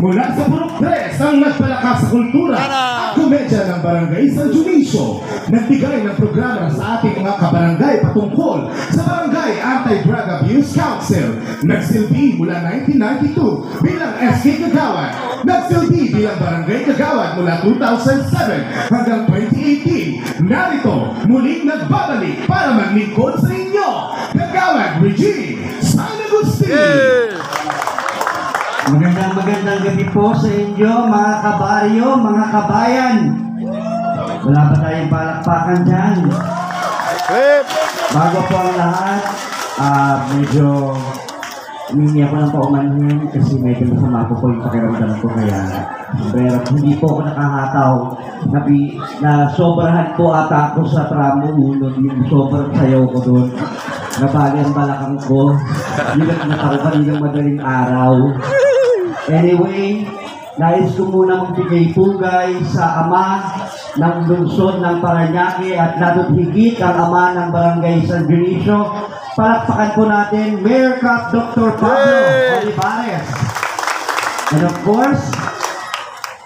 Mula sa Purok 3, ang nagpalakas sa kultura at komedya ng Barangay San Dionisio. Nagbigay ng programa sa ating mga kabarangay patungkol sa Barangay Anti-Drug Abuse Council. Nagsilbi mula 1992 bilang SK Kagawad. Nagsilbi bilang Barangay Kagawad mula 2007 hanggang 2018. Narito, muling nagbabalik para maglingkod sa inyo, Kagawad Regine San Agustin. Magandang gabi po sa inyo, mga kabaryo, mga kabayan. Wala pa tayong palakpakan dyan. Bago po ang lahat, medyo humingi ako ng paumanhin kasi medyo masama po yung pakiramdam ko, kaya pero hindi po ako nakahataw. Na sobrahan po ata ako sa tramo unod, yung sobrang sayaw ko doon. Nabali ang balakang ko. Nilagnat ako kaninang madaling araw. Anyway, nais ko muna magbigay pugay sa ama ng lungsod ng Parañaque at lalo't higit ang ama ng Barangay San Dionisio. Palakpakan po natin, Mayor Cap Dr. Pablo Olivares. And of course,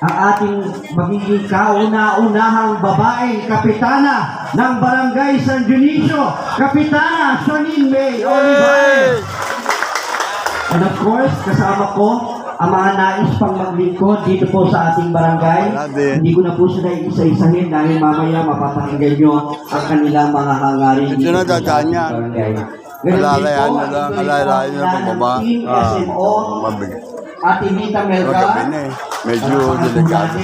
ang ating magiging kauna-unahang babaeng kapitana ng Barangay San Dionisio, Kapitana Sonine May Olivares. And of course, kasama ko ang mga nais pang maglingkod dito po sa ating barangay. Hindi ko na po sila isa-isahin dahil mamaya mapapakinggan nyo ang kanilang mga hangarin dito sa ating barangay. Alalayan na lang, alalayan na lang baba. SMO, Ate Vita Melga, medyo delikado.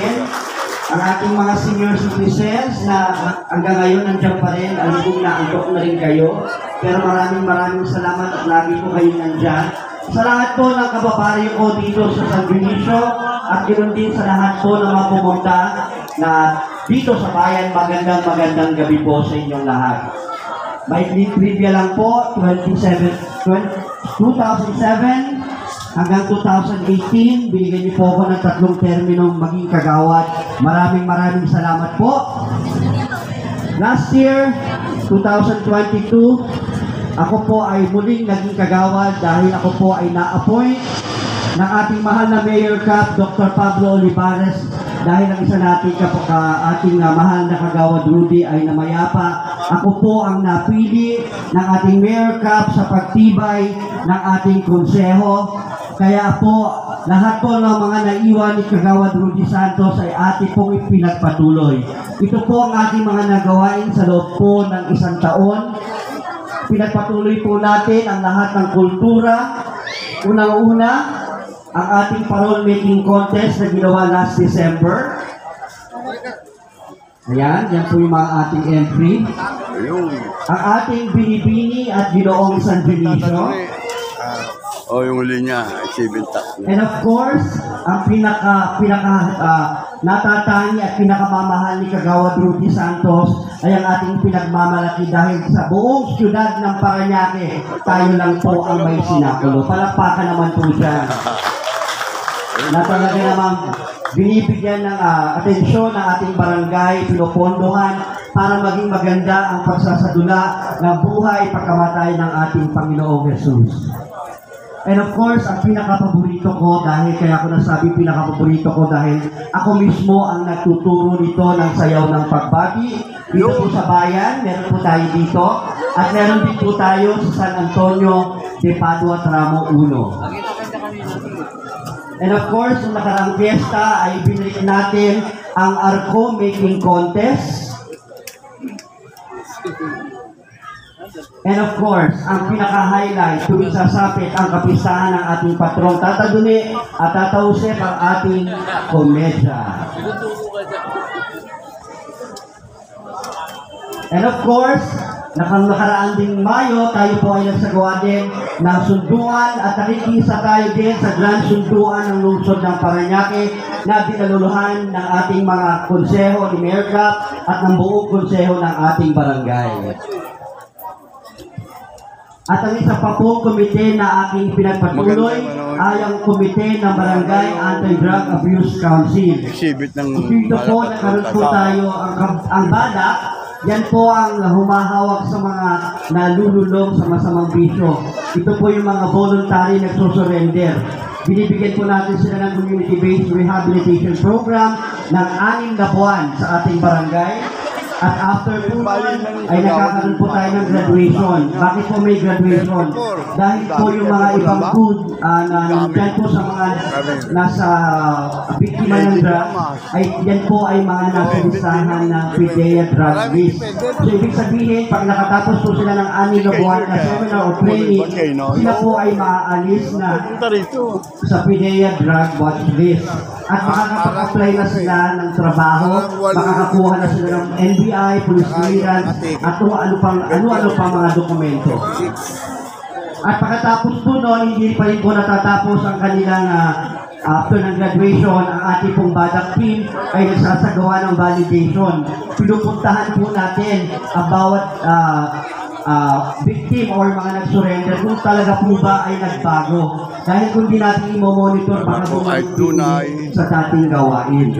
Ang ating mga senior citizens na hanggang ngayon nandiyan pa rin, alibong na antok na rin kayo. Pero maraming salamat at lagi po kayo nandiyan. Sa lahat po ng kababaryo ko dito sa San Dionisio at ganoon din sa lahat po ng mga pumunta na dito sa bayan, magandang gabi po sa inyong lahat. May trivia lang po, 2007 hanggang 2018, binigyan niyo po ako ng 3 terminong maging kagawad. Maraming salamat po. Last year, 2022, ako po ay muling naging kagawad dahil ako po ay na-appoint ng ating mahal na Mayor Cap, Dr. Pablo Olivares, dahil ang isa natin ating mahal na kagawad Rudy ay namayapa. Ako po ang napili ng ating Mayor Cap sa pagtibay ng ating konseho. Kaya po, lahat po ng mga naiwan ni Kagawad Rudy Santos ay ating pong ipinagpatuloy. Ito po ang ating mga nagawain sa loob po ng 1 taon. Pinagpatuloy po natin ang lahat ng kultura. Unang-una, ang ating parole making contest na ginawa last December. Ayan, yan po yung mga ating entry. Ang ating binibini at ginoong San Dionisio. Yung huli niya, achievement tax. And of course, ang pinaka natatani at pinakamamahal ni Kagawad Rudy Santos ay ang ating pinagmamalaki dahil sa buong siyudad ng Parañaque, tayo lang po ang may sinakulo. Palakpakan naman po siya. Na talaga namang binibigyan ng atensyon ng ating barangay, pinupondohan para maging maganda ang pagsasadula ng buhay pagkamatay ng ating Panginoong Jesus. And of course, ang pinaka-paborito ko, dahil kaya ko nasabi pinaka-paborito ko dahil ako mismo ang nagtuturo nito ng sayaw ng pagbati. Dito po sa bayan, meron po tayo dito. At meron din po tayo sa San Antonio de Padua, Tramo 1. And of course, yung nakarang fiesta ay binalik natin ang Arco Making Contest. And of course, ang pinaka-highlight tuwing sasapit ang kapistahan ng ating patrong Tata Duni at Tata Jose ang ating komedya. And of course, nakaraan ding Mayo, tayo po ay nagsagawa din ng sunduan at nakikisa tayo din sa grand sunduan ng lungsod ng Parañaque na dinaluluhan ng ating mga konseho ni Mayor Cap at ng buong konseho ng ating barangay. At ang isa pa po komite na aking pinagpatuloy ay ang komite ng Barangay Anti-Drug Abuse Council. Dito po nakaroon po tayo ang badak. Yan po ang humahawak sa mga nalululong sa masamang bisyo. Ito po yung mga voluntary nagsusurrender. binibigyan po natin sila ng community-based rehabilitation program ng 6 na buwan sa ating barangay. At after po nun, ay nagkakaroon po tayo ng graduation. Bakit po may graduation? Dahil po yung mga ibang food na nandyan po sa mga nasa biktima ng drug, ay yan po ay mga nasa listahan ng PDEA drug list. So ibig sabihin, pag nakatapos po sila ng 6 na buwan na seminar o training, sila po ay maaalis na sa PDEA drug watch list. At makakapag-apply na sila ng trabaho, makakakuha na sila ng NBI, police clearance, at kung ano-ano pang mga dokumento. At pagkatapos po noon, hindi pa rin po natatapos ang kanilang after ng graduation, ang ating pong BADAC team ay nagsasagawa ng validation. Pinupuntahan po natin ang bawat victim or mga nag-surrender kung talaga po ba ay nagbago. Dahil kung di natin i-monitor, baka bumalik sa dating gawain.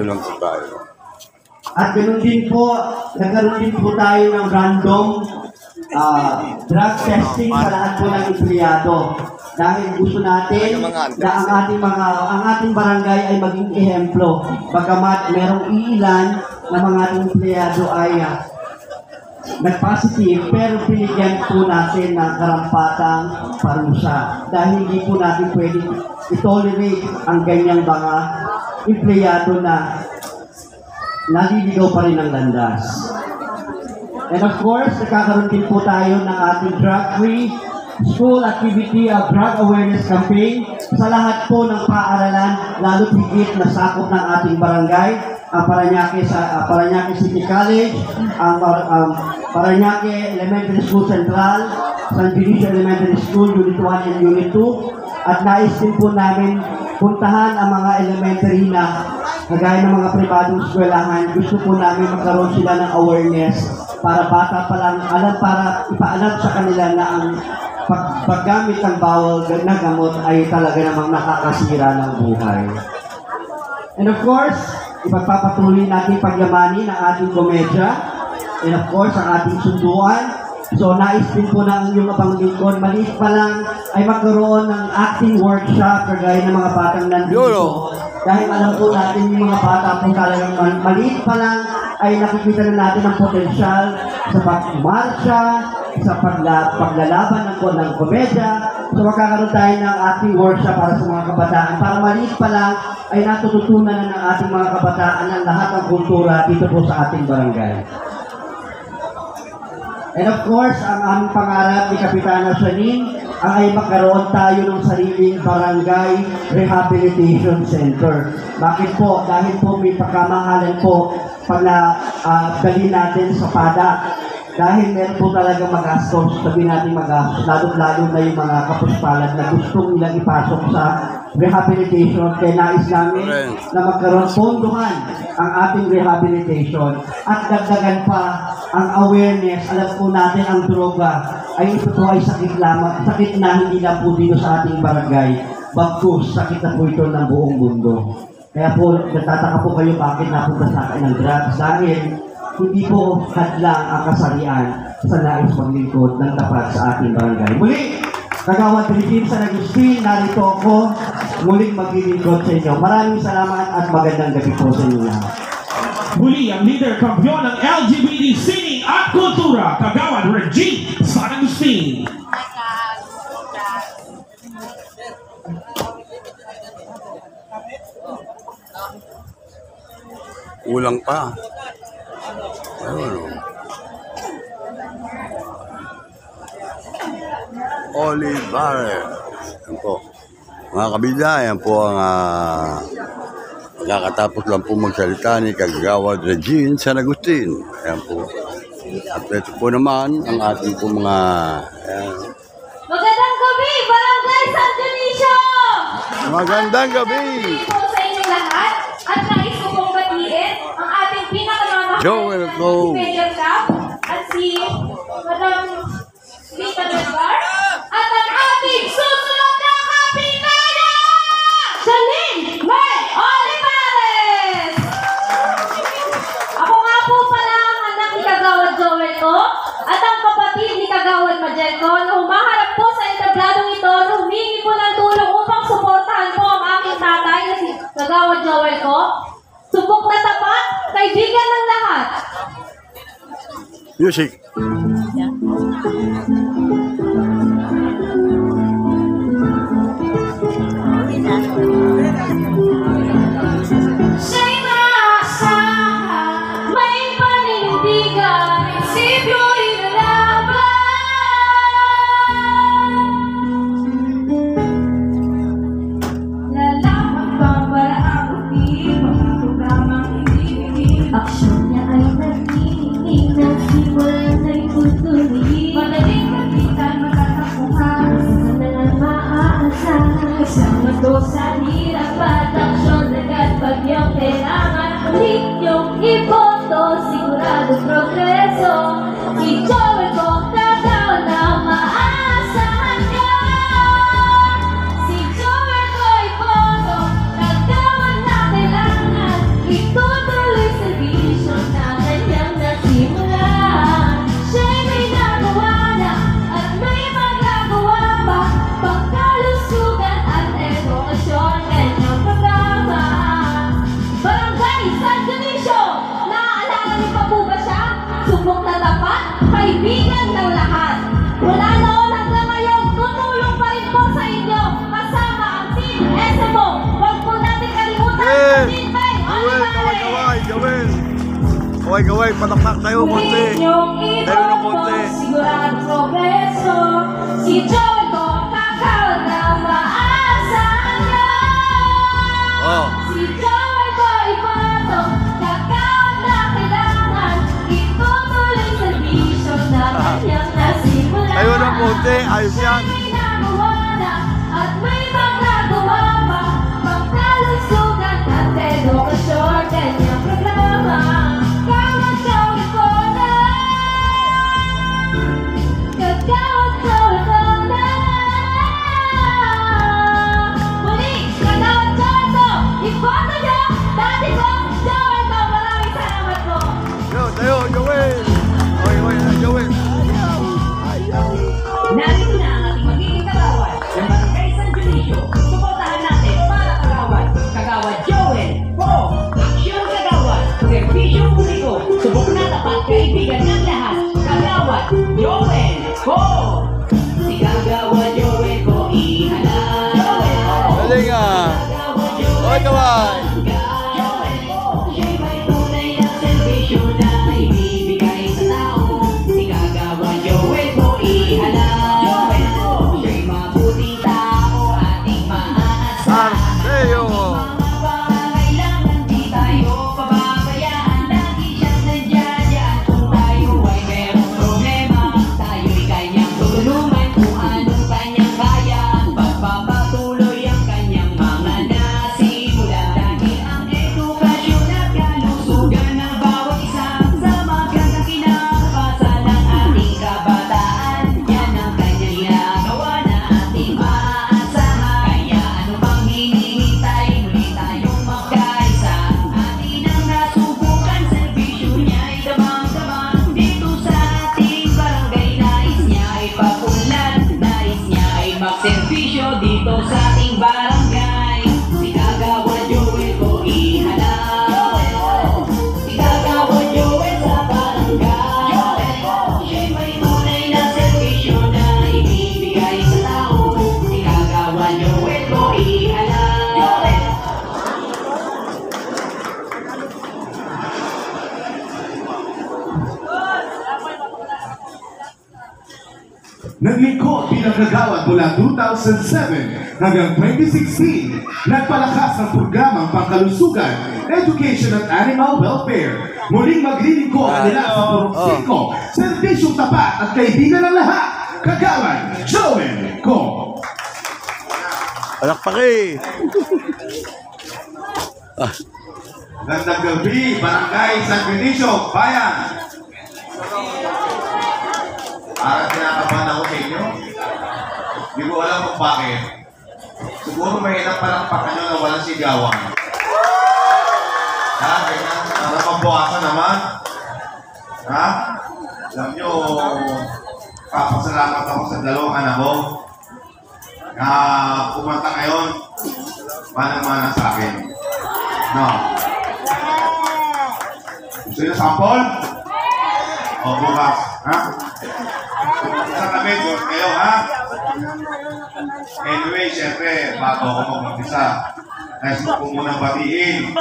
At ganoon din po, nagkaroon din po tayo ng random drug testing sa lahat po ng empleyado. Dahil gusto natin na ang ating barangay ay maging ehemplo. Bagamat merong iilan na mga ating empleyado ay nag-positive, pero binigyan po natin ng karampatang parusa. Dahil hindi po natin pwedeng i-tolerate ang ganyang mga empleyado na naliligaw pa rin ang landas. And of course, nakakaroon din po tayo ng ating drug-free school activity drug awareness campaign sa lahat po ng paaralan, lalo higit na sakop ng ating barangay, ang Parañaque City College, ang Parañaque Elementary School Central, San Dionisio Elementary School, Unit 1 and Unit 2, at nais din po namin puntahan ang mga elementary na kagaya ng mga pribadong eskwelahan. Gusto po namin magkaroon sila ng awareness para bata pa lang para ipaalam sa kanila na ang paggamit ng bawal na gamot ay talaga namang nakakasira ng buhay. And of course, ipagpapatuloy natin pagyamanin ang ating komedya, and of course, ang ating sunduan. So, nais din po ng inyong mabanglingkod, maliit pa lang ay magkaroon ng acting workshop kagaya ng mga batang nandito. Dahil alam po natin yung mga bata po talagang maliit pa lang ay nakikita na natin ang potensyal sa pagmarsya, sa paglalaban ng komedya. So, magkakaroon tayo ng acting workshop para sa mga kabataan. Para maliit pa lang ay natututunan na ng ating mga kabataan ang lahat ng kultura dito po sa ating barangay. And of course, ang aming pangarap ni Kapitana Shanin ay magkaroon tayo ng sariling barangay rehabilitation center. Bakit po? Dahil po may pagkamahalan po pag dali natin sa PADA. Dahil meron po talaga magastos, sabi natin magastos, lalo-lalo na yung mga kapuspalad na gustong nilang ipasok sa rehabilitation. Kaya nais namin na magkaroon pondohan ang ating rehabilitation at dagdagan pa ang awareness. Alam po natin ang droga ay ito po ay sakit lamang, sakit na hindi lang po dito sa ating barangay. Bagkus, sakit na po ito ng buong mundo. Kaya po, natataka po kayo bakit napunta sa akin ng drugs. Dahil hindi po hadlang ang kasarian sa nais maglingkod ng tapat sa ating barangay. Muli, Kagawad Regine San Agustin, narito ako muling maglilingkod sa inyo. Maraming salamat at magandang gabi po sa inyo lahat. Muli ang leader kampiyon ng LGBT Sining at Kultura, Kagawad Regine San Agustin. Ulang pa. Ayun. Olivares. Yan po. Mga kabida, yan po ang nakatapos lang po magsalita ni Kagawad Regine San Agustin. Ayan po. At ito po naman ang ating po mga Magandang gabi, Barangay San Dionisio! magandang gabi! Po sa inyo lahat at nais ko pong batiin ang ating pinakamamahal Joel Cole. si Major Cap at si Madam Rita Delbar at ang ating susunod na kapitana, Janine May Olivares! Ako nga po pala ang anak ni Kagawad Joel ko at ang kapatid ni Kagawad Majel ko na humaharap po sa entabladong ito na humingi po ng tulong upang suportahan po ang Joel ko. Subok na tapat, kaibigan ng lahat. Music. Siya'y maasahan, may panindigan, prinsipyo'y lalaban. Lalaman pa para ang uti, mga programang ibibigay. Aksyon niya ay nagnining, nagsimulan ay tutuloy. Madaling kapitan, magkakakuhan, sa nalang maaasahan. Kasama to sa hirap at aksyon, agad pag yung kailangan. Ulit yung iboto, sigurado progreso. Si Joel ko, kagawa na maaasahan ka. Si Joel ko iboto, kagawa na kailangan. Itutuloy sa vision na kanyang nasimulan. Siya'y may nagawa na at may magagawa pa. Pagkalusugan at edukasyon, kanyang programa. Barangay San Dionisio, naaalala niyo pa po ba siya? Subok na tapat, kaibigan ng lahat. Wala noon hanggang ngayon, tutulong pa rin po sa inyo. Kasama ang Team SMO. Huwag po natin kalimutan ang Team Bay Olivares. Joel. Kaway, palakpak tayo konti. Tayo ng konti. Sigurado progreso. Si Joel ko, kakawal na maasahan ka. Oh. Si Joel ko iboto, kakawal na kailangan. Itutuloy sa vision na kanyang nasimulan. Tayo ng konti, ayos yan. May nagawa na at may magagawa pa. Pagkalusugan at edukasyon, kanyang programa. Kagawad Joel ko na. Kagawad Joel ko na. Muli, Kagawad Joel ko. Iboto niyo, dati ko, Joel ko. Maraming salamat po. Tayo, Joel. Joel. Narito na ang ating magiging kagawad ng Barangay San Dionisio. Suportahan natin para kagawad. Kagawad Joel. Aksyon kagawad. Servisyo publiko. Subok na tapat, kaibigan ng lahat. Kagawad Joel. Si kagawad Joel ko ihala. Joel. Galing ah. Kagawad Joel. Oy, kaway. Joel. Siya'y may tunay na servisyo na ibibigay sa tao. Si kagawad Joel ko ihala. Joel. Siya'y mabuting tao ating maaasahan. Arteo. Mga pangangailangan di tayo pababayaan. Lagi siyang nandiyan kung tayo ay merong problema. Tayo'y kanyang tutulungan kung anong kanyang kaya. Pagpapatuloy ang kanyang mga nasimulan. Dahil ang edukasyon at kalusugan ng bawat isa sa magandang kinabukasan ng ating kabataan. Yan ang kanyang ginagawa na ating maaasahan. Kaya ano pang hinihintay, muli tayong magkaisa. Atin ang nasubukan, servisyo niya ay damang-damang. Dito sa ating barangay, nais niya ay papunlad. Nais niya ay magservisyo dito sa ating barangay. Si kagawad Joel ko ihala. Si kagawad Joel sa barangay. Siya'y may tunay na servisyo na ibibigay sa tao. Si kagawad Joel ko ihala. Naglingkod bilang kagawad mula 2007 hanggang 2016. Nagpalakas ng programang pangkalusugan, education at animal welfare. Muling maglilingkod nila sa Purok 5. Serbisyong tapat at kaibigan ng lahat. Kagawad Joel ko. Palakpak eh. Gandang gabi, Barangay San Dionisio, Bayan. Parang kinakabahan ako sa inyo. Hindi ko alam kung bakit. Siguro may ilang palakpakan nyo na walang sigawan. Ha? Ganyan. Para pambukasan naman. Ha? Alam nyo, papasalamat ako sa dalawang anak ko na kumanta ngayon. Manang-mana sa akin. No. Gusto nyo sample? O, bukas. Ha? Sa tabi, doon kayo, ha? Anyway, syempre, bago ako mag-umpisa, nais ko muna batiin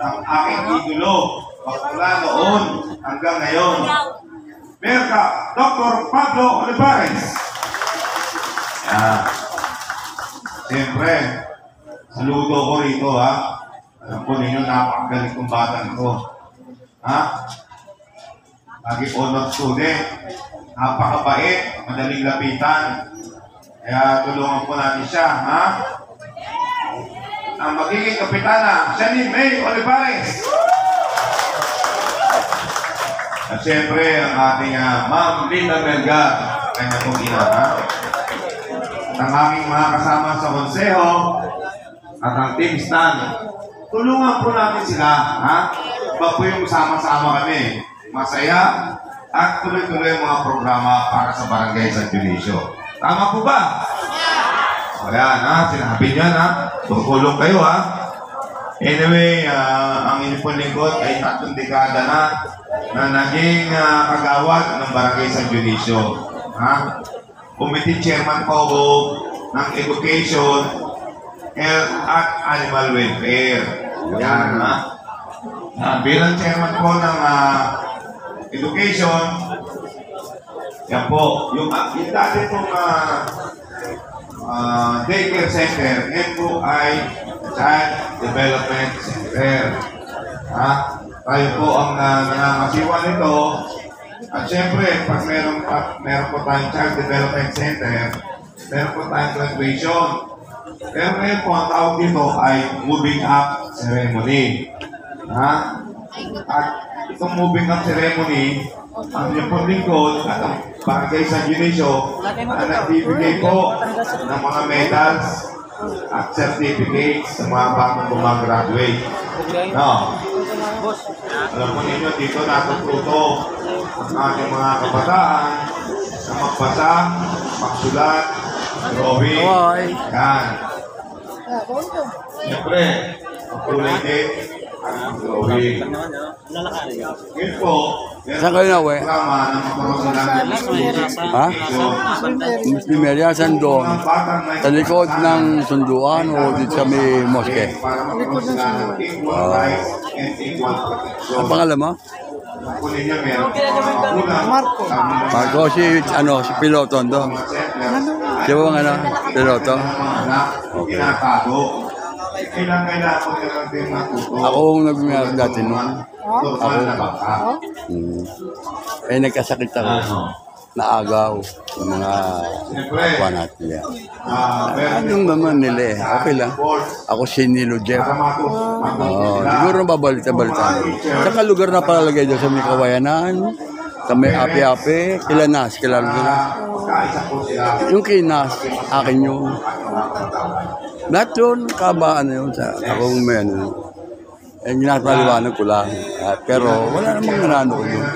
ang aking idolo, pagmula noon hanggang ngayon. Meron ka, Dr. Pablo Olivares. Yan. Siyempre, saludo ko rito, ha? Alam ko ninyo, napakagaling kong batang ko. Ha? Lagi honor student. Napakabait, madaling lapitan. Kaya tulungan po natin siya, ha? Ang magiging kapitana, Shani May Olivares. At siyempre, ang ating Ma'am Linda Melgar, kanya pong ina, ha? At ang aming mga kasama sa konseho, at ang Team Stan, tulungan po natin sila, ha? Iba po yung sama-sama kami. Masaya at tuloy-tuloy ang mga programa para sa Barangay San Dionisio. Tama po ba? O yan, ha? Sinabi niyan, ha? Tutulong kayo, ha? Anyway, ang inyong pong lingkod ay 3 dekada na naging kagawad ng Barangay San Dionisio. Ha? Committee chairman po ako ng Education, Health at Animal Welfare. Yan, ha? Bilang chairman po ng Education, yan po, yung dati pong daycare center, yan po ay Child Development Center. Ha? Tayo po ang nangangasiwa nito. At syempre, pag meron po tayong Child Development Center, meron po tayong graduation. Pero ngayon po, ang tawag dito ay Moving Up Ceremony. Ha? At itong Moving Up Ceremony, ang inyong pong lingkod at ang Barangay San Dionisio na nagbibigay po ng mga medals at certificates sa mga bagong gumagraduate. No. Alam mo ninyo, dito natututo ang ating mga kabataan na magbasa, magsulat, drawing. Yan. Siyempre, ang kulay din ang drawing. Yun po, Saan kayo na, we? Ha? Primerya, saan doon? Sa likod ng sunduan o dito sa may moske? Ang pangalan mo? Marco, si piloto doon. Di ba bang piloto? Okay. Ako ang nag-umiyak dati noon. Ako. Nagkasakit ako. Naagaw ng mga kapwa natin yan. Anong naman nila eh. Okay lang. Ako si Nilo Jeff. Siguro babalita-balita. Saka lugar na palagay doon sa may Kawayanan, sa may Api-Api, Kilanas, kilala sila. Yung Kinas, akin yung lahat yun, kabaan yun sa akong may ginapaliwanag ko lang. Pero wala namang nanano ko yun.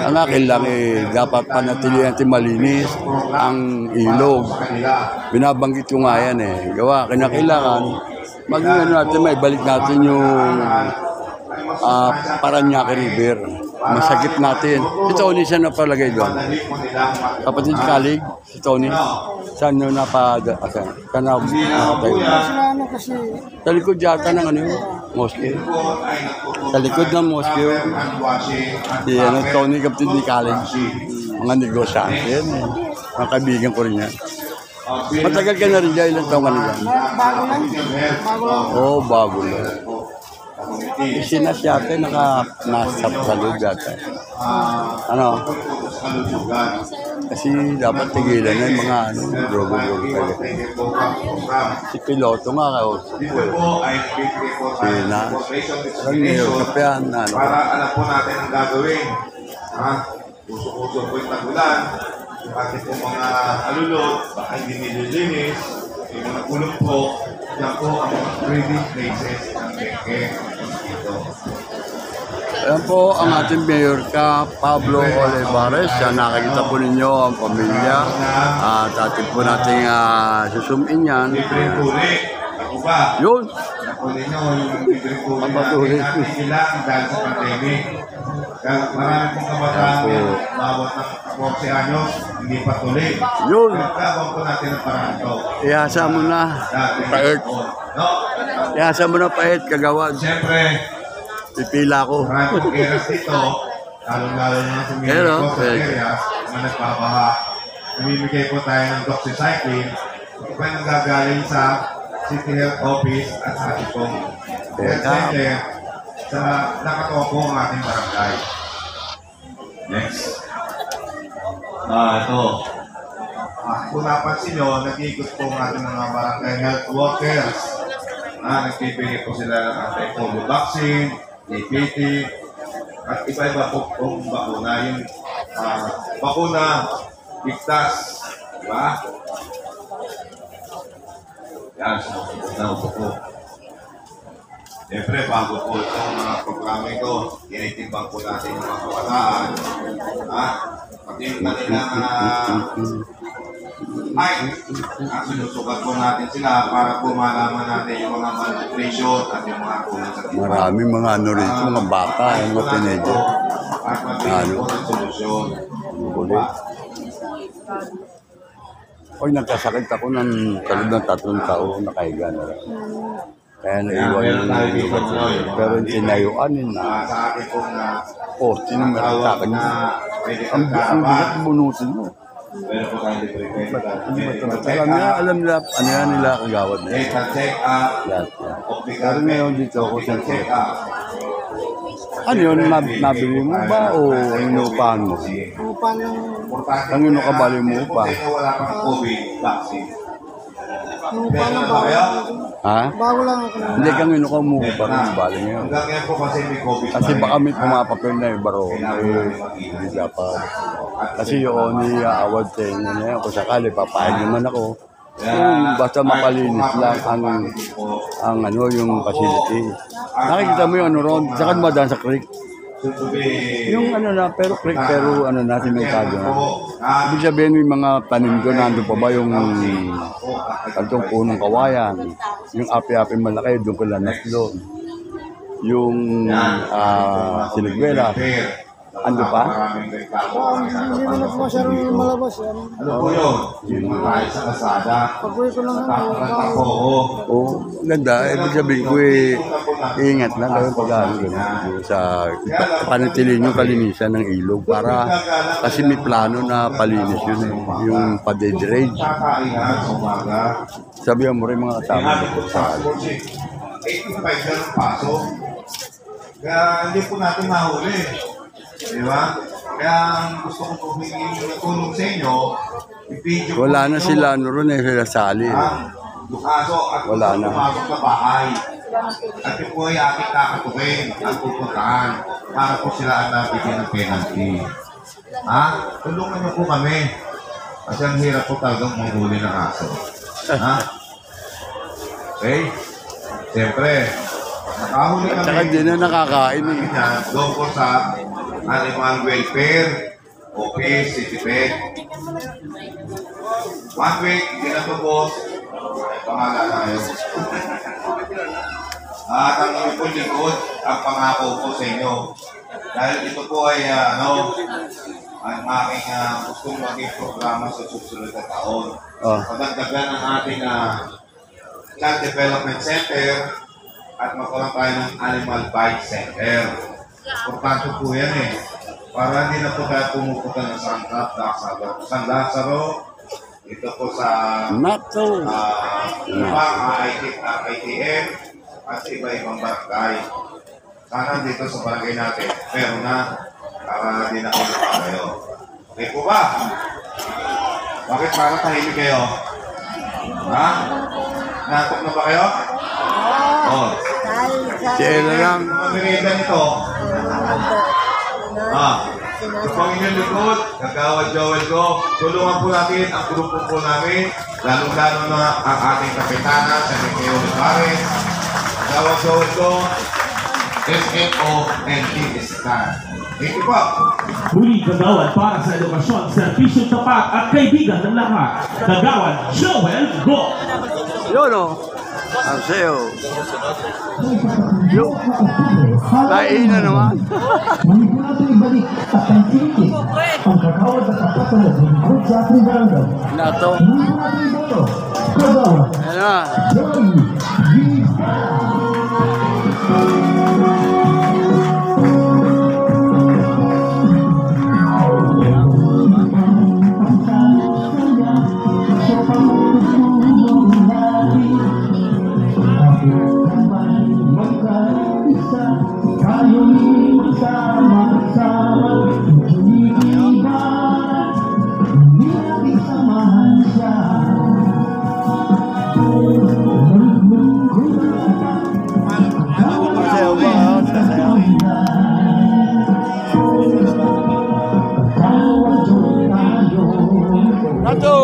Ang akin lang dapat panatili natin malinis ang ilog. Binabanggit ko nga yan Gawa, kinakailangan maging natin, may balik natin yung Paranaque River. Masakit natin. Si Tony siya napalagay doon. Kapatid Kalig, si Tony. Saan nyo napadasan? Saan nakatayo? Sa likod yata ng moske. Sa likod ng moske. Si Tony, kapatid ni Kalig. Mga negosyante yan Mga kaibigan ko rin yan. Matagal ka na rin dyan. Ilang taong ka na dyan? Bago lang. Oo, bago lang. Isinas yata, nasa loob yata. Ano? Kasi dapat tigilan na yung mga drogo-drogo talaga. Si piloto nga kayo. Si Nas. Ang ngayon, kapehan na. Para alam po natin ang gagawin. Puso-puso po yung tagulan. Yung ating po mga alulot, baka hindi nililinis. Yung mga kulong po, yan po ang mga breeding places ng Beke. Ayan po ang ating Mayor ka, Pablo Olivares. Nakikita po ninyo ang pamilya. At atin po natin susumin yan. ba? Yun. Nakunin nyo yung libre-tuloy Papatuloy. natin ilang dahil sa pandemic. Kaya marami pong kabataan yan, mabot ng 14 anyos, hindi pa tuloy. Yun. Kaya gawin po natin ang paraan ito. Ihasa mo na. Pahit. No? Ihasa mo na pahit, kagawad. Siyempre, Pipila ko. marami pong eras dito, lalo-lalo na sa mga Pero, coastal areas, na nagpabaha. Namimigay po tayo ng doxycycline. Ito pa yung nanggagaling sa City Health Office at sa ating pong health center sa nakatuwa po ang ating barangay. Next. Ito. Kung napansin nyo, nag-ikot po ang ating mga barangay health workers. Nagbibigay po sila ng anti-polio vaccine, DPT, at iba-iba po pong bakuna. Yung bakuna, ligtas, diba? Yan, sinusunod po. Siyempre, bago po itong mga programa ito, tinitimbang po natin yung mga kabataan. Pati yung kanilang sinusukat po natin sila para po malaman natin yung mga malnutrition at yung mga kulang sa tiba. Maraming mga ano rito, mga bata, mga teenager. At magbigay po ng solusyon. Ulit. Oy, nagkasakit ako ng kalod ng 3 taon, nakahiga na lang. Kaya naiwan yung lugat ko. Pero yung tinayuanin na, Sa akin po na 40 naman ang takan niya. medical Ang bigat bunutin mo. Meron po tayong libre Alam nila, ano yan nila kagawad na yan. medical check-up, Lahat yan. optical Pero ngayon dito ako sa check-up. Ano yun, nabili mo ba o inupahan mo? Ang inukabali mo pa? Wala pang COVID vaccine. Meron na ba kayo? Ha? Hindi kang inukaw mo pa rin bali ngayon. Hanggang ngayon po kasi may COVID Kasi pa rin. baka may pumapapil na baro, hindi dapat. Kasi yun, award sa inyo na yan. Kung sakali, papayag naman ako. Yung basta mapalinis lang ang ano, yung facility. Nakikita mo yung ano ron, saka dumadaan sa creek. Yung ano na, pero creek, pero ano na, simentado na. Ibig sabihin yung mga tanim doon, nandun pa ba yung kantong punong kawayan, yung api-api malaki, doon ko lanas doon. Yung sinigwela, ando pa? Hindi naman po masyadong malabas yan. Ano po yun? Yung mga tayo sa kasada. Pag-uwi ko lang Ako, Oo, ganda. Ibig sabihin ko ingat lang kayo pag-ano sa panatilin yung kalinisan ng ilog para kasi may plano na palinis yun yung pa-dedrage. Kakainan sa umaga. Sabihan mo rin mga kasama ko sa 85 na ng paso. Kaya hindi po natin mahuli. Di ba? Kaya gusto ko po hingin yung tulong sa inyo. I-video po wala na ninyo. sila ano ron sila sali. Yung aso at Wala na. pumasok sa bahay. At yun po ay ating kakatukin at pupuntahan para po sila ang nabigyan ng penalty. Tulungan niyo po kami. Kasi ang hirap po talagang manghuli ng aso. Okay? Siyempre, nakahuli At kami. saka di na nakakain eh. Doon po sa Animal Welfare Office, Citibet. 1 week, hindi na to boss. Pangalan na yun. At ang inyong likod, ang pangako po sa inyo. Dahil ito po ay ang aking gustong maging programa sa susunod na taon. Pagdagdagan ng ating Child Development Center at magkaroon tayo ng Animal Bite Center. Importante po yan para hindi na po tayo pumupunta ng San Lazaro. Ito po sa Nato. ITM at iba-ibang barangay. Sana dito sa barangay natin, pero na para hindi na kayo. Okay po ba? Bakit parang tahimik kayo? Natok na ba kayo? Si Ella lang. Mga merienda nito. Ito ang inyong likod, Kagawad Joel ko. Tulungan po natin ang grupo po namin, lalo-lalo na ang ating kapitana, sa Mikeo Lipares, Kagawad Joel ko, SMO-NT Isikan. Thank you po. Muli kagawad para sa edukasyon, servisyo tapat at kaibigan ng lahat. Kagawad Joel Go! Yun o. Arceo. Yo. Lain na naman. Manipulado ibalik at ang tinikit ang kakawad at kapatan na lingkod sa ating barangay. Nato. Manipulado iboto. Kagawa. Ayan na. Joy Sasayaw ba? Sasayaw. Nato!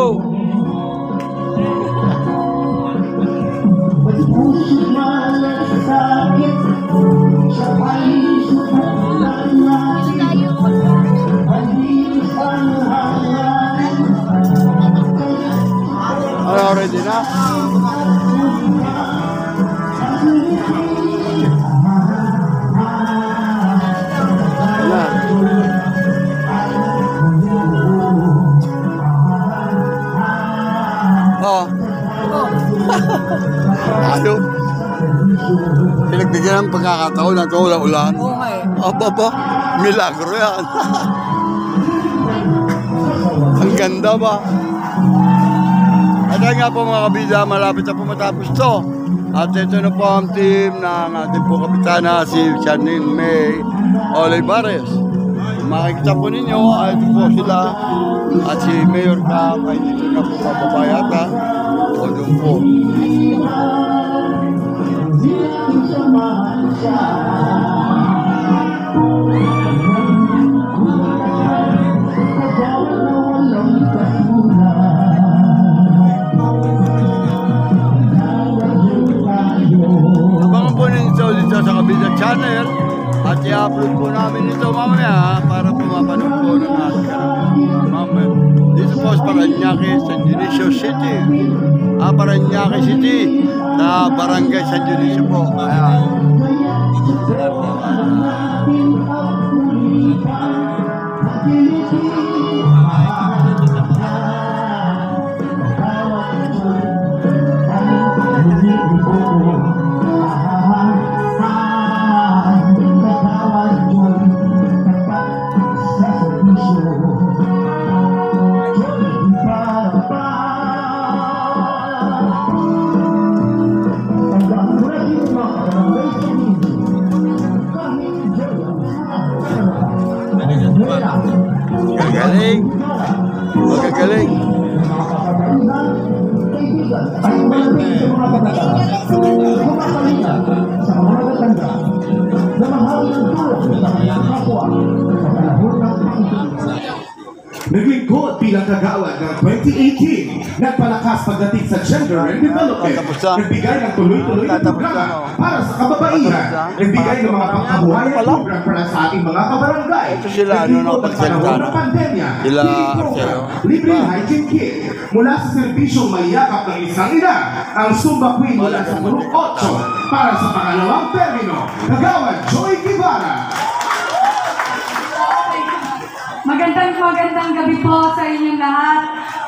Ano, ready na? Oh. Ano? Pinagbigyan ng pagkakataon na ito, ulan-ulan. Oo nga eh. Aba, milagro yan. Ang ganda ba? At nga po mga kabida, malapit na po matapos to. At ito na po ang team ng ating po kapitana, si Janine May Olivares. Makikita po ninyo, ito po sila. At si Mayor Cap ay dito na po bababa yata. O doon po. Abangan po ninyo dito sa Kabida Channel at i-upload po namin ito mamaya para po mapanood po ng ating mamaya. Dito po sa Parañaque, San Dionisio City. Parañaque City na Barangay San Dionisio po. Ayan. Magagaling. Magagaling. Naglingkod bilang kagawad ng 2018, nagpalakas pagdating sa gender and development, nagbigay ng tuloy-tuloy na programa para sa kababaihan, nagbigay ng mga pangkabuhayan program para sa ating mga kabarangay, Ito sila, naglingkod ng panahon ng pandemya, libreng hygiene kit, mula sa serbisyong mayakap ng isang ina, ang Zumba Queen mula sa Group 8, para sa pangalawang termino, kagawad Joy Guevara. Magandang gabi po sa inyong lahat.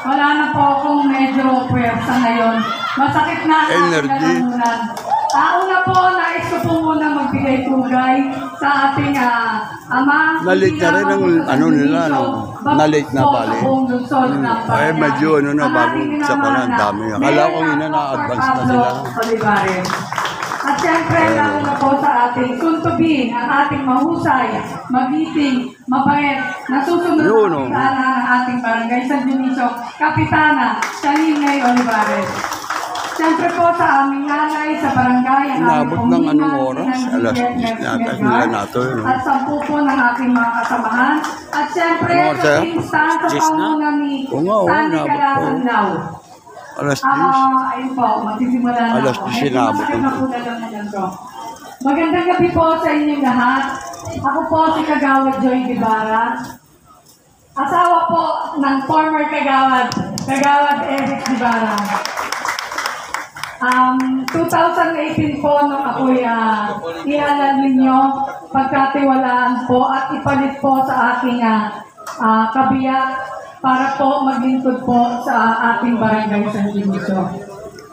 Wala na po akong medyo puwersa ngayon. Masakit na ang aking lalamunan. Una po, nais ko po muna magbigay tugay sa ating ama. Nalit na rin ang ano nila, no? Nalit na bali. Ay, medyo ano na, bago sa pala, ang dami. Akala ko yun na advance na sila. Olivares. At siyempre, lalo na po sa ating soon-to-be, ang ating mahusay, magiting, mabait, nasusunod na kapitana ng ating barangay San Dionisio, Kapitana Janine May Olivares. Siyempre po sa aming nanay, sa barangay, ang aming ng anong oras? Alas 10 yata nila nato. At 10 po ng aking mga kasamahan. At siyempre, sa instant sa pangunan ni Sandy Calasanao. Alas 10. Ayun po, magsisimula na Alas 10 sinabot. Magandang gabi po sa inyong lahat. Ako po si Kagawad Joy Guevara. Asawa po ng former Kagawad Eric Guevara. 2018 po nung ako'y ihalal ninyo, pagkatiwalaan po at ipalit po sa aking kabiyak para po maglingkod po sa ating barangay San Dionisio.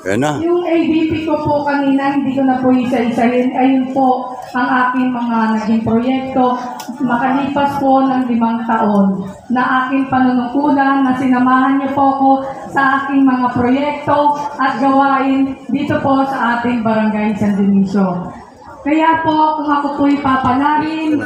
Yan na. Yung ABP ko po kanina, hindi ko na po isa-isahin. Ayun po ang aking mga naging proyekto. Makalipas po ng 5 taon na aking panunungkulan na sinamahan niyo po ko sa aking mga proyekto at gawain dito po sa ating barangay San Dionisio. Kaya po, kung ako po'y papalarin,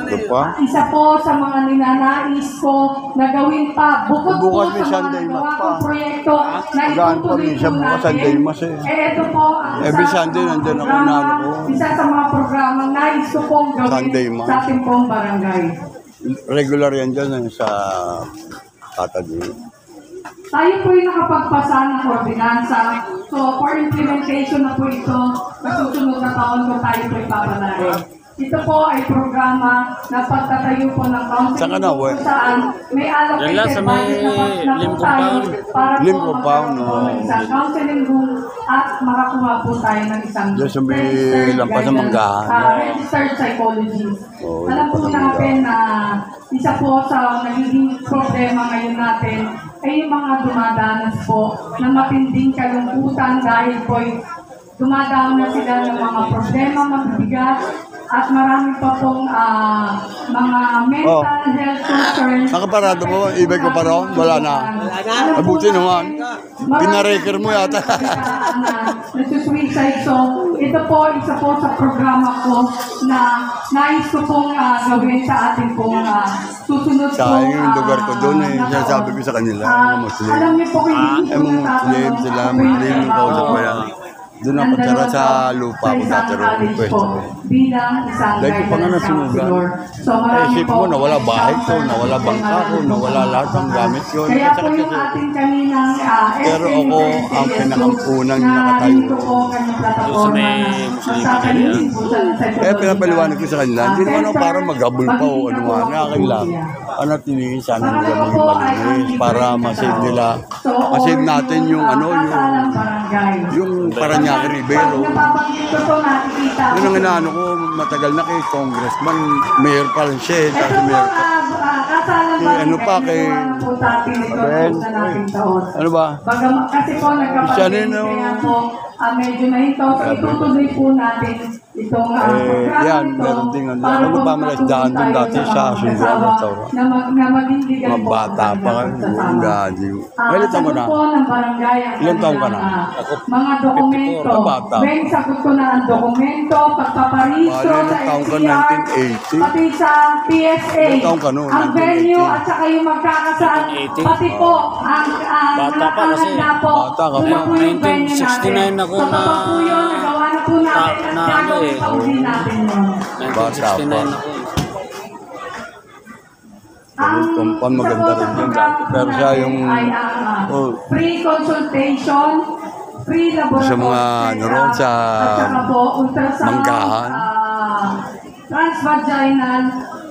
isa po sa mga ninanais ko na gawin pa, bukod po Bukas may sa Sunday mga Mass gawa pa. kong proyekto na Magaan pa itutuloy minsan po bukas natin. Sunday Mass eh. Ito po ang Every isa Sunday sa mga nandun ako programa, inano ko. isa sa mga programa na nais ko pong Sunday gawin Mass. sa ating pong barangay. Regular yan dyan sa Tatagin. Tayo po yung nakapagpasa ng ordinansa. So, for implementation na po ito, masusunod na taon ko tayo po ipapalarin. Ito po ay programa na pagtatayo po ng council Saan ka na, we? kung saan may allocated budget na po tayo para Lim po compound, magkaroon po no. ng isang counseling room at makakuha po tayo ng isang Diyan sa may registered lampas ng guidance, Manggahan. registered psychologist. Oo, Alam po lampas ng natin na isa po sa nagiging problema ngayon natin ay yung mga dumadanas po na matinding kalungkutan dahil po dumadaan na sila ng mga problema mabibigat at marami pa pong mga mental health concerns. Nakaparado mo, ibig ko pa ron? Wala na. Mabuti naman. Pinareker mo yata. Nagsusuicide. So, ito po, isa po sa programa ko na nais ko pong gawin sa ating pong susunod Sayang yung lugar ko doon eh. Sinasabi ko sa kanila, mga Muslim. Alam niyo po kung hindi Eh, mga Muslim sila, Muslim, kausap ko yan. Doon ako tira sa lupa ko dati rin. Pwesto. Bilang isang Dahil ko pa nga guidance nasunugan. counselor. So, marami Isip po mo, nawala bahay ko, shelter, nawala bangka ko, nawala lahat ng gamit ko. Kaya po Sakit yung kasi. ating kaninang Pero ako, ang pinakampunang nakatayo. dito po kanyang plataforma na magkakalitin po sa Eh, pinapaliwanag ko sa kanila, hindi naman ako parang maghabol pa o ano nga, akin lang. Ano, tinigin sana nila maging malinis para masave nila. Masave natin yung ano, yung Paranaque Rivero. Napabanggit ko po nakikita. Yun ang inaano ko, matagal na kay congressman, mayor pa lang siya, Ito tapos po, mayor pa. kasalang Ano pa kay... po sa atin ito Ben? sa nating taon. Ano ba? Kasi po Siya nagkapatid, rin, oh. kaya po medyo nahinto. So itutuloy po natin itong programa yan, ito meron din ano. para Ano po ba malasdahan doon matulong dati tayo sa mga Sunduan mag-asawa Restaurant? na magbibigay Mga po bata ng pa kayo, pagsasama. yung gadi. Ilan taon mo na? Sagot po ng barangay ang Ilan taon ka na? kanilang, mga dokumento. Bata. Ben, sagot ko na ang dokumento, pagpapariso Bale, sa ilang taon ka? NCR, 1980? pati sa PSA, Ilang taon ka noon? ang venue 1980? at saka yung magkakasaan, pati po ang Bata pa kasi. Bata ka pa. 1969 ako so, kapag po yun, nagawa na po natin at na ano gagawin eh. pa uli natin yun. 1969 ako. Kumpan maganda rin yun dati. Pero siya yung... Oh, free consultation, free laboratory. Sa mga ano ron, sa at saka po, ultrasound, Manggahan. transvaginal,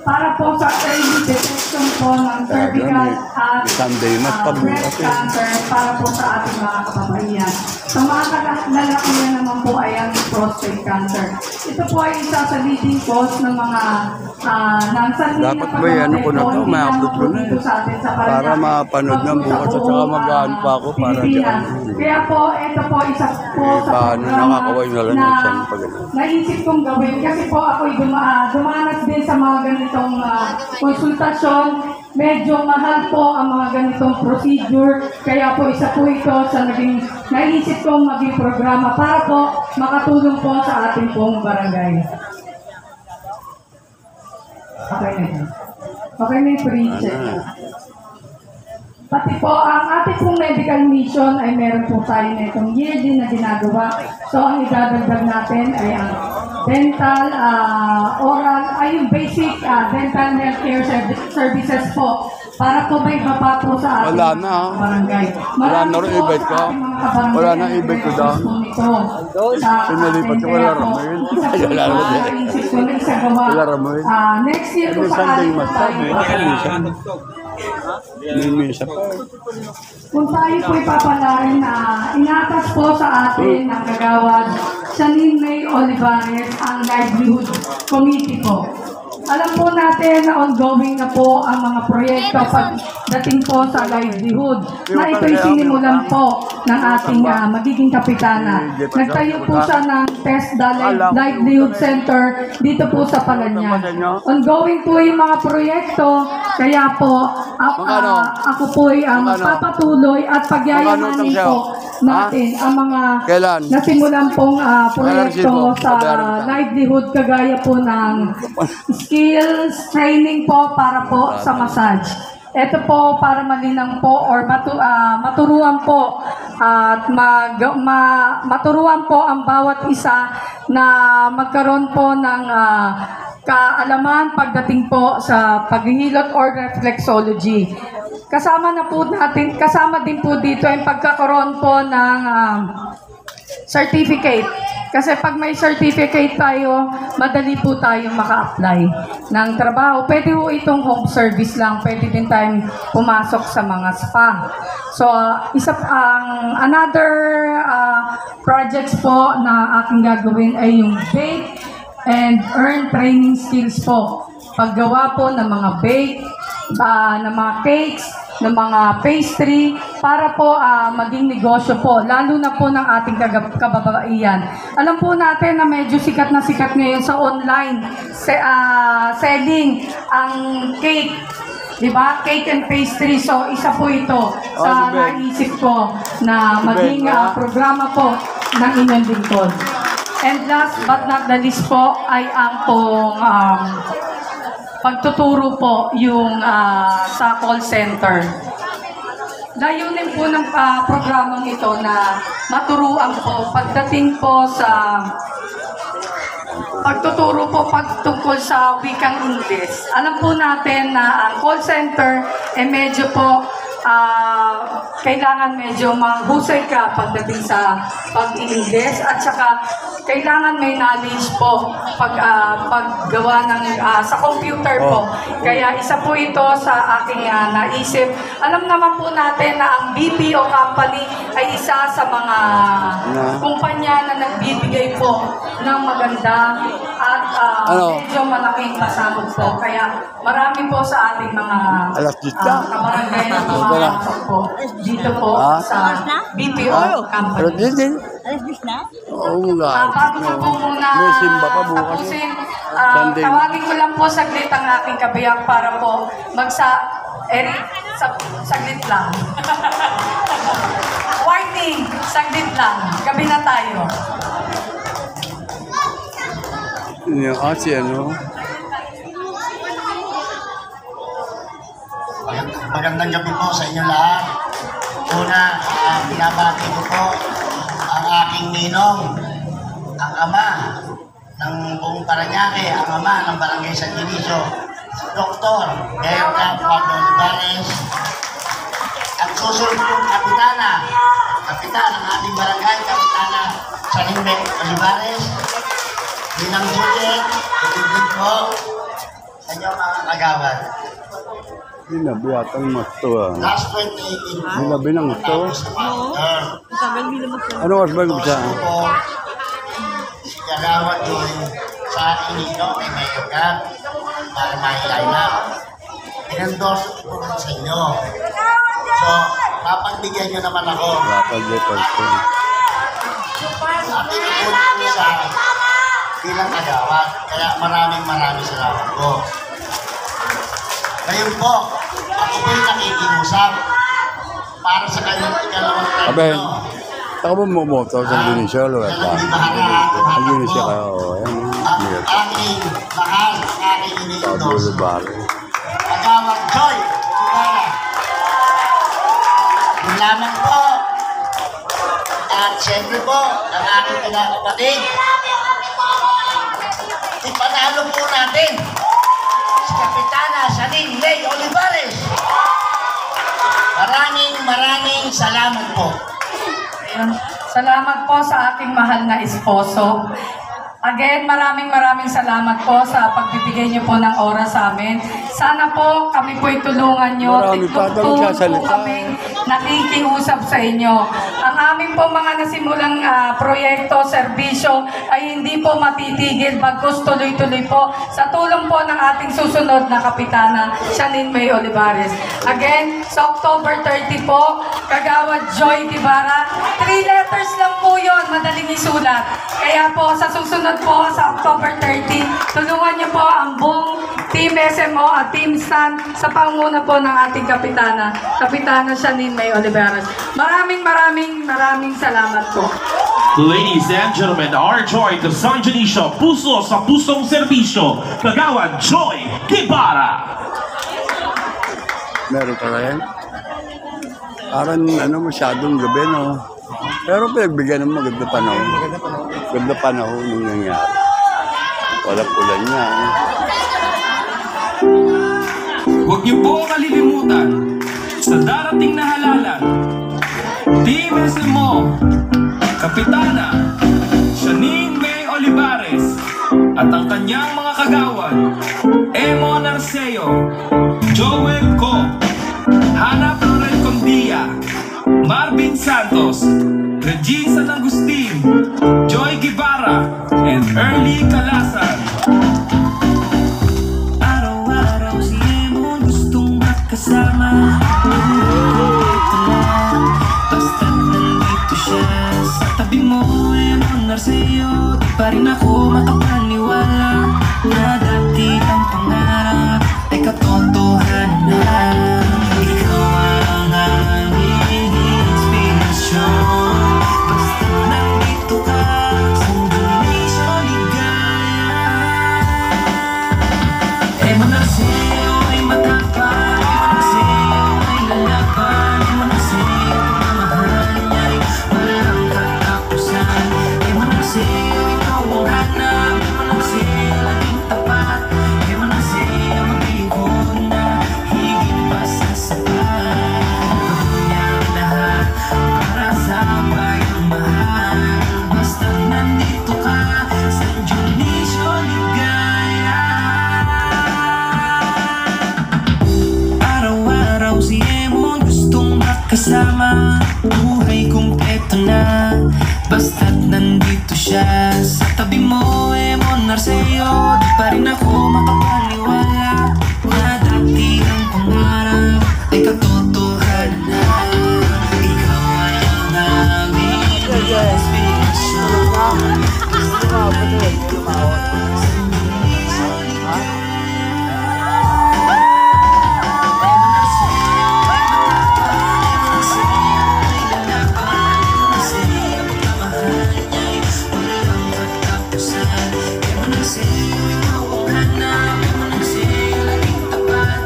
para po sa early detection po ng cervical at Sunday Mass pa breast cancer para po sa ating mga kababaihan. Sa mga lalakihan naman po ay ang prostate cancer. Ito po ay isa sa leading cause ng mga dapat ba ano ko na to, may upload ko na eh. Para mapanood ng bukas at saka mag-ano pa ako para dyan. Kaya po, ito po isa po Eh, sa paano nakakaway na lang yung siyang pag ano. naisip kong gawin kasi po ako'y dumanas din sa mga ganitong konsultasyon. Medyo mahal po ang mga ganitong procedure. Kaya po isa po ito sa naisip kong maging programa para po makatulong po sa ating pong barangay. Okay na yun. Okay na yung pre-check. Pati po, ang ating pong medical mission ay meron po tayo na itong yearly na ginagawa. So, ang idadagdag natin ay ang dental, oral, ay yung basic dental healthcare services po. Para po may baba po sa ating Wala na. barangay. Wala na Marami rin po ibig sa ko. ating mga kabarangay Wala na ang ibig ko nagre-request doon. po nito. Sa Pinalipat ko, atin. wala Kaya po, ramen. isa po Wala ito, ramen. naisip ko na isagawa. Wala ramen. Next year po May sa Sunday atin Mass tayo pa, may papalaran. Mimisa pa. Kung tayo po ipapalarin na inatas po sa atin ng kagawad Janine May Olivares ang Livelihood Committee po. Alam po natin na ongoing na po ang mga proyekto pagdating po sa livelihood na ito'y sinimulan po ng ating magiging kapitana. Nagtayo po siya ng TESDA Livelihood Center dito po sa Palanya. Ongoing po yung mga proyekto, kaya po ako po ay papatuloy at pagyayamanin po natin ang mga nasimulan pong proyekto sa livelihood kagaya po ng skills training po para po sa massage. Ito po para malinang po or maturuan po at maturuan po ang bawat isa na magkaroon po ng kaalaman pagdating po sa paghihilot or reflexology. Kasama din po dito ang pagkakaroon po ng certificate. Kasi pag may certificate tayo, madali po tayong maka-apply ng trabaho. Pwede po itong home service lang. Pwede din tayong pumasok sa mga spa. So, another projects po na aking gagawin ay yung bake and earn training skills po. Paggawa po ng mga bake, ng mga cakes, ng mga pastry para po maging negosyo po, lalo na po ng ating kababaihan. Alam po natin na medyo sikat na sikat ngayon sa online selling ang cake, di ba? Cake and pastry. So, isa po ito sa naisip ko na maging programa po ng inyong lingkod. And last but not the least po ay ang pong pagtuturo po yung sa call center. Layunin po ng programang ito na maturuan po pagdating po sa pagtuturo po pagtungkol sa wikang English. Alam po natin na ang call center medyo po kailangan medyo mahusay ka pagdating sa pag-English at saka kailangan may knowledge po paggawa ng sa computer po. Kaya isa po ito sa aking naisip. Alam naman po natin na ang BPO company ay isa sa mga kumpanya na nagbibigay po ng maganda at medyo malaking pasabog po. Kaya marami po sa ating mga kabarangay na pumasok po dito po sa BPO company. Oo nga. Bago ko po muna tapusin, tawagin ko lang po saglit ang aking kabiyak para po saglit lang. Warning, saglit lang. Gabi na tayo. Yung Magandang gabi po sa inyo lahat. Una, binabati ko po ang aking ninong, ang ama ng buong Parañaque, ang ama ng Barangay San Dionisio, si Dr. Mayor Pablo Olivares, ang susunod yung kapitana ng ating barangay, Kapitana Janine May Olivares, Ninang Juliet, ibigin po sa inyo mga kagawad. Binabiatang masto Last 2018 Binabinang ito. Ano was ba yung bisa? Si Kagawad yun sa inino, may mayor ka, para mahilay na. Pinendorso ko rin sa inyo. So, papagbigyan nyo naman ako. Ating ipunin ko sa bilang kagawad. Kaya maraming salamat po. Ngayon po, ako po'y nakikiusap para sa kanyang ikalawang termino. Taka ba mo sa Indonesia? Ang Indonesia ka, ang aking mahal, ang aking iniindos. Kagawad Joy, Sigara. Yun lamang po. At siyempre po, ang aking pinakapatid. Ipanalo po natin si Kapitana Janine May Olivares. Maraming salamat po. Salamat po sa aking mahal na esposo. Again, maraming salamat po sa pagbibigay niyo po ng oras sa amin. Sana po kami po tulungan niyo. Marami pa daw po sasalita. kami nakikiusap sa inyo. Ang aming po mga nasimulang proyekto, serbisyo ay hindi po matitigil bagkus tuloy-tuloy po sa tulong po ng ating susunod na Kapitana, Shanine May Olivares. Again, sa October 30 po, Kagawad Joy Guevara. 3 letters lang po yun, madaling isulat. Kaya po, sa susunod po, sa October 30, tulungan niyo po ang buong Team SMO at Team STAN sa panguna po ng ating Kapitana, Kapitana Shanine May Olivares. Maraming salamat po. Ladies and gentlemen, our Joy to San Dionisio, puso sa pusong serbisyo, Kagawad Joy Guevara. Meron pa rin. Parang masyadong gabi, no? Pero pinagbigyan ng maganda panahon. Maganda panahon yung nangyari. Walang ulan niya. Huwag niyo po kalilimutan sa darating na halalan. Team SMO, Kapitana Shanine May Olivares at ang kanyang mga kagawad, Emo Narceo, Joel Co, Hana Florel Condia, Marvin Santos, Regine San Agustin, Joy Guevara, and Early Calasan. Araw-araw si Emo gustong makasama. Basta nandito siya sa tabi mo, Emo Narceo. Di pa rin ako makapaniwala na dati ang pangarap ay katotohanan na. Ikaw ang aming inspirasyon. Basta nandito ka sa Dionisio Ligaya. Emo Narceo ay matapang, Emo Narceo ay lalaban, Emo Narceo pagmamahal niya'y walang katapusan. Emo Narceo ikaw ang hanap, Emo Narceo laging tapat, Emo Narceo mag-iikot na higit pa sa sapat. Gawin ang lahat para sa bayang mahal. Basta nandito ka sa Dionisio Ligaya. Araw-araw si Emo gustong makasama. Buhay kumpleto na basta't nandito siya sa tabi mo, Emo Narceo. Di pa rin ako makapaniwala na dati ang pangarap ay katotohanan na. Ikaw ay ang aming inspirasyon. Basta nandito ka sa Dionisio Ligaya. Emo Narceo ay matapang, Emo Narceo ay lalaban, Emo Narceo pagmamahal niya'y walang katapusan. Emo Narceo ikaw ang hanap, Emo Narceo laging tapat,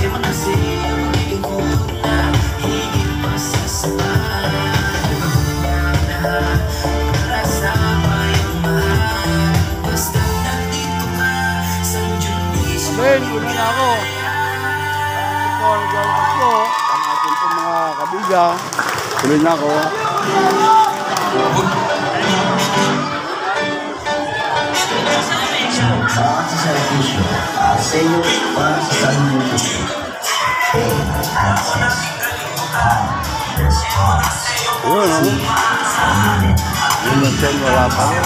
Emo Narceo mag-iikot na higit pa sa sapat. Gawin ang lahat para sa bayang mahal. Basta nandito ka sa Dionisio Ligaya. Ang ating po mga kabiga. Tuloy na ako. Salamat sa servisyo. Sa iyo, para sa sarili ko. Yun, no? Yun ang sen, wala pa rin.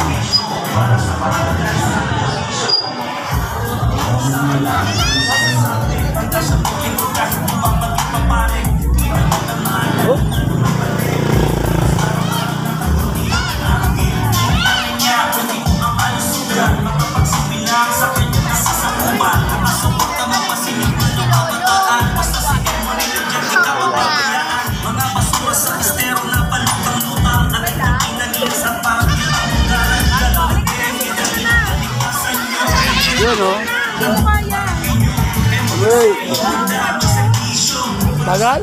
Yun, no? Okay. Tagal?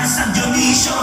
Sa Dionisio